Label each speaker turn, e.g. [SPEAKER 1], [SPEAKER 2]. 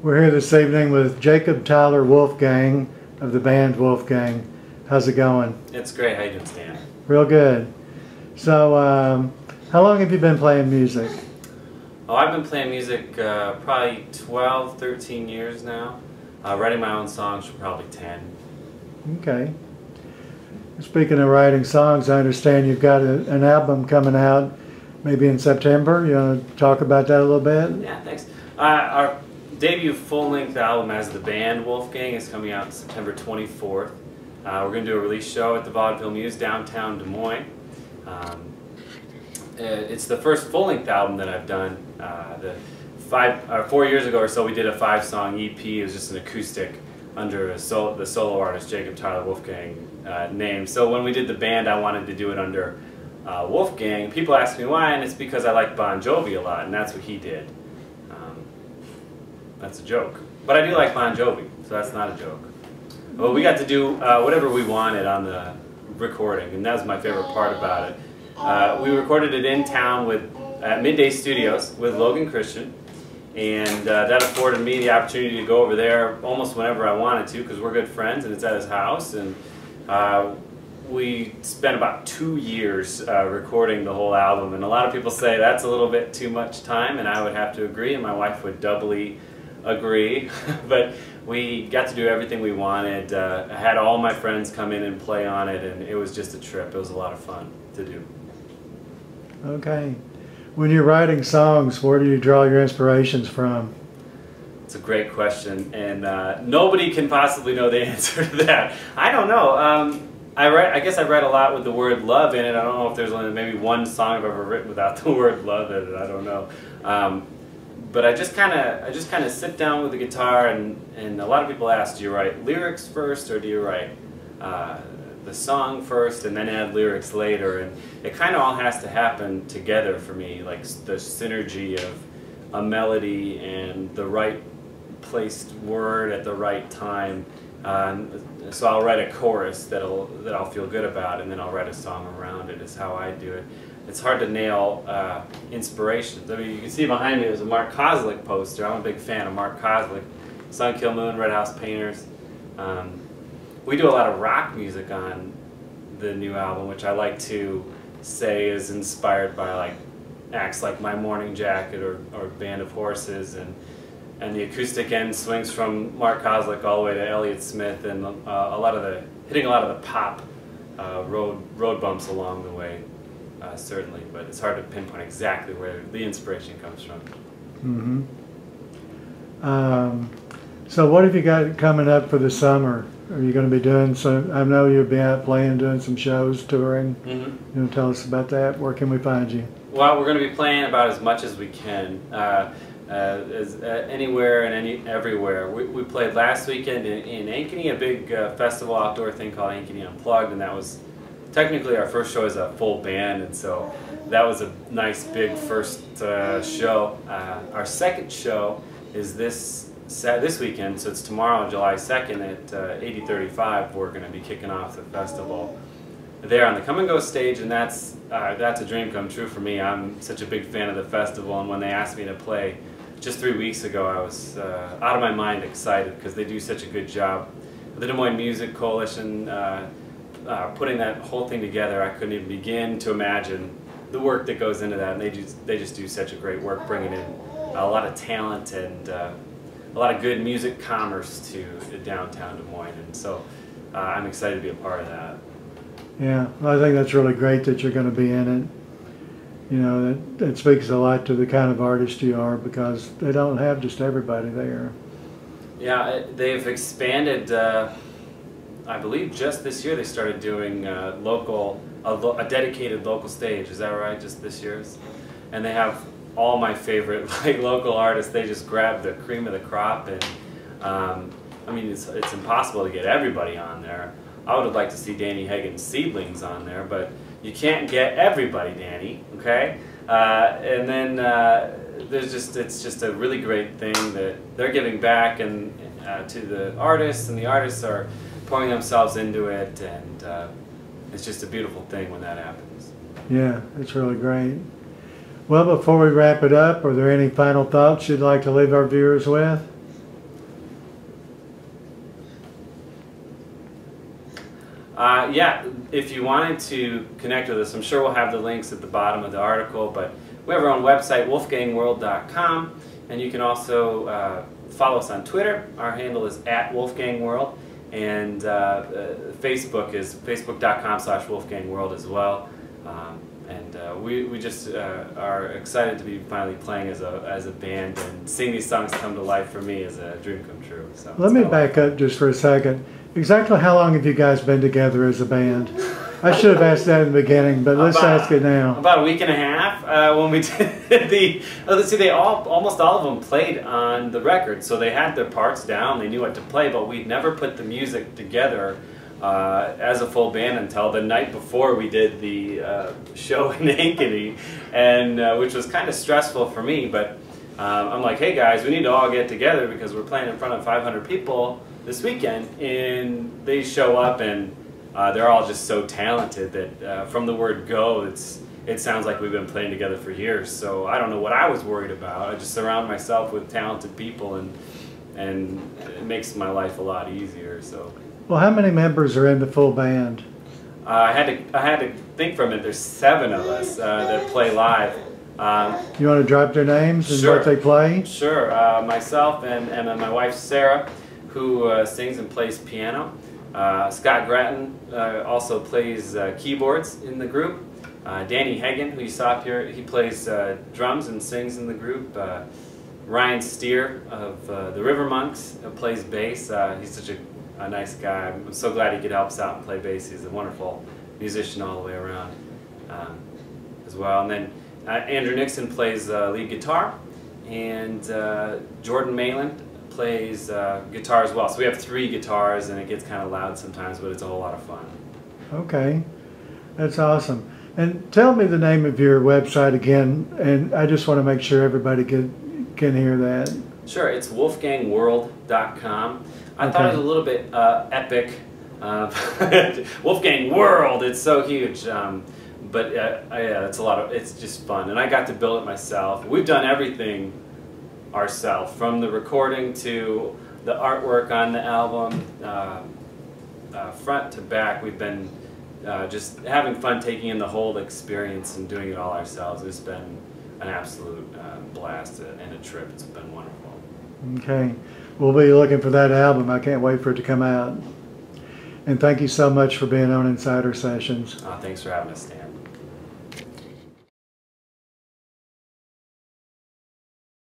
[SPEAKER 1] We're here this evening with Jacob Tyler Wolfgang of the band Wolfgang. How's it going?
[SPEAKER 2] It's great. How you doing, Stan?
[SPEAKER 1] Real good. So, how long have you been playing music?
[SPEAKER 2] Oh, I've been playing music probably 12, 13 years now. Writing my own songs for probably 10.
[SPEAKER 1] Okay. Speaking of writing songs, I understand you've got an album coming out maybe in September. You want to talk about that a little bit?
[SPEAKER 2] Yeah, thanks. Our debut full-length album as the band Wolfgang is coming out September 24th. We're going to do a release show at the Vaudeville Muse downtown Des Moines. It's the first full-length album that I've done. 4 years ago or so we did a 5-song EP. It was just an acoustic under the solo artist Jacob Tyler Wolfgang name. So when we did the band, I wanted to do it under Wolfgang. People ask me why, and it's because I like Bon Jovi a lot, and that's what he did. That's a joke. But I do like Bon Jovi, so that's not a joke. Well, we got to do whatever we wanted on the recording, and that was my favorite part about it. We recorded it in town at Midday Studios with Logan Christian, and that afforded me the opportunity to go over there almost whenever I wanted to, because we're good friends and it's at his house. And we spent about 2 years recording the whole album, and a lot of people say that's a little bit too much time, and I would have to agree, and my wife would doubly agree. But we got to do everything we wanted. I had all my friends come in and play on it, and it was just a trip. It was a lot of fun to do.
[SPEAKER 1] Okay. When you're writing songs, where do you draw your inspirations from?
[SPEAKER 2] It's a great question, and nobody can possibly know the answer to that. I don't know. I guess I write a lot with the word love in it. I don't know if there's only maybe one song I've ever written without the word love in it. I don't know. But I just kind of sit down with the guitar, and a lot of people ask, do you write lyrics first, or do you write the song first and then add lyrics later? And it kind of all has to happen together for me, like the synergy of a melody and the right placed word at the right time. So I'll write a chorus that I'll feel good about, and then I'll write a song around it. Is how I do it. It's hard to nail inspirations. I mean, you can see behind me there's a Mark Kozlik poster. I'm a big fan of Mark Kozlik. Sun Kill Moon, Red House Painters. We do a lot of rock music on the new album, which I like to say is inspired by like acts like My Morning Jacket or Band of Horses, and the acoustic end swings from Mark Kozlik all the way to Elliott Smith, and hitting a lot of the pop road bumps along the way. Certainly, but it's hard to pinpoint exactly where the inspiration comes from.
[SPEAKER 1] Mm-hmm. So what have you got coming up for the summer? Are you going to be doing some, I know you'll be out playing, doing some shows, touring. You want to tell us about that? Where can we find you? Well,
[SPEAKER 2] we're going to be playing about as much as we can. Anywhere and everywhere. We played last weekend in Ankeny, a big festival outdoor thing called Ankeny Unplugged, and that was technically our first show as a full band, and so that was a nice big first show. Our second show is this weekend, so it's tomorrow, July 2nd at 8035. We're going to be kicking off the festival there on the Come and Go stage, and that's a dream come true for me. I'm such a big fan of the festival, and when they asked me to play just 3 weeks ago, I was out of my mind excited, because they do such a good job. The Des Moines Music Coalition putting that whole thing together, I couldn't even begin to imagine the work that goes into that, and they just do such a great work, bringing in a lot of talent and a lot of good music commerce to downtown Des Moines, and so I'm excited to be a part of that.
[SPEAKER 1] Yeah, well, I think that's really great that you're going to be in it. You know, that speaks a lot to the kind of artist you are, because they don't have just everybody there.
[SPEAKER 2] Yeah, they've expanded. I believe just this year they started doing a dedicated local stage. Is that right? Just this year's, and they have all my favorite local artists. They just grab the cream of the crop, and I mean it's impossible to get everybody on there. I would have liked to see Danny Hagen's Seedlings on there, but you can't get everybody, Danny. Okay, and then it's just a really great thing that they're giving back and to the artists, and the artists are pouring themselves into it, and it's just a beautiful thing when that happens.
[SPEAKER 1] Yeah, it's really great. Well, before we wrap it up, are there any final thoughts you'd like to leave our viewers with?
[SPEAKER 2] Yeah, if you wanted to connect with us, I'm sure we'll have the links at the bottom of the article, but we have our own website, wolfgangworld.com, and you can also follow us on Twitter. Our handle is @WolfgangWorld, and Facebook is facebook.com/WolfgangWorld as well. We just are excited to be finally playing as a band, and seeing these songs come to life for me is a dream come true. So
[SPEAKER 1] let me back up just for a second. Exactly how long have you guys been together as a band? I should have asked that in the beginning, but let's ask it now.
[SPEAKER 2] About a week and a half when we did the. Let's see, almost all of them played on the record, so they had their parts down. They knew what to play, but we'd never put the music together as a full band until the night before we did the show in Ankeny, and which was kind of stressful for me. But I'm like, hey guys, we need to all get together because we're playing in front of 500 people this weekend, and they show up, and they're all just so talented that from the word go, it sounds like we've been playing together for years. So I don't know what I was worried about. I just surround myself with talented people, and it makes my life a lot easier. So.
[SPEAKER 1] Well, how many members are in the full band?
[SPEAKER 2] I had to think from it. There's 7 of us that play live.
[SPEAKER 1] You want to drop their names and
[SPEAKER 2] sure.
[SPEAKER 1] what they play?
[SPEAKER 2] Sure. Myself and my wife Sarah, who sings and plays piano. Scott Gratton also plays keyboards in the group. Danny Hagen, who you saw up here, he plays drums and sings in the group. Ryan Steer of the River Monks plays bass. He's such a nice guy. I'm so glad he could help us out and play bass. He's a wonderful musician all the way around as well. And then Andrew Nixon plays lead guitar, and Jordan Mayland plays guitar as well. So we have 3 guitars, and it gets kind of loud sometimes, but it's a whole lot of fun.
[SPEAKER 1] Okay, that's awesome. And tell me the name of your website again, and I just want to make sure everybody can hear that.
[SPEAKER 2] Sure, it's wolfgangworld.com. I thought it was a little bit epic. Wolfgang World, it's so huge. But yeah, it's just fun. And I got to build it myself. We've done everything ourselves, from the recording to the artwork on the album, front to back. We've been just having fun taking in the whole experience and doing it all ourselves. It's been an absolute blast and a trip. It's been wonderful.
[SPEAKER 1] Okay. We'll be looking for that album. I can't wait for it to come out. And thank you so much for being on Insider Sessions.
[SPEAKER 2] Thanks for having us, Stan.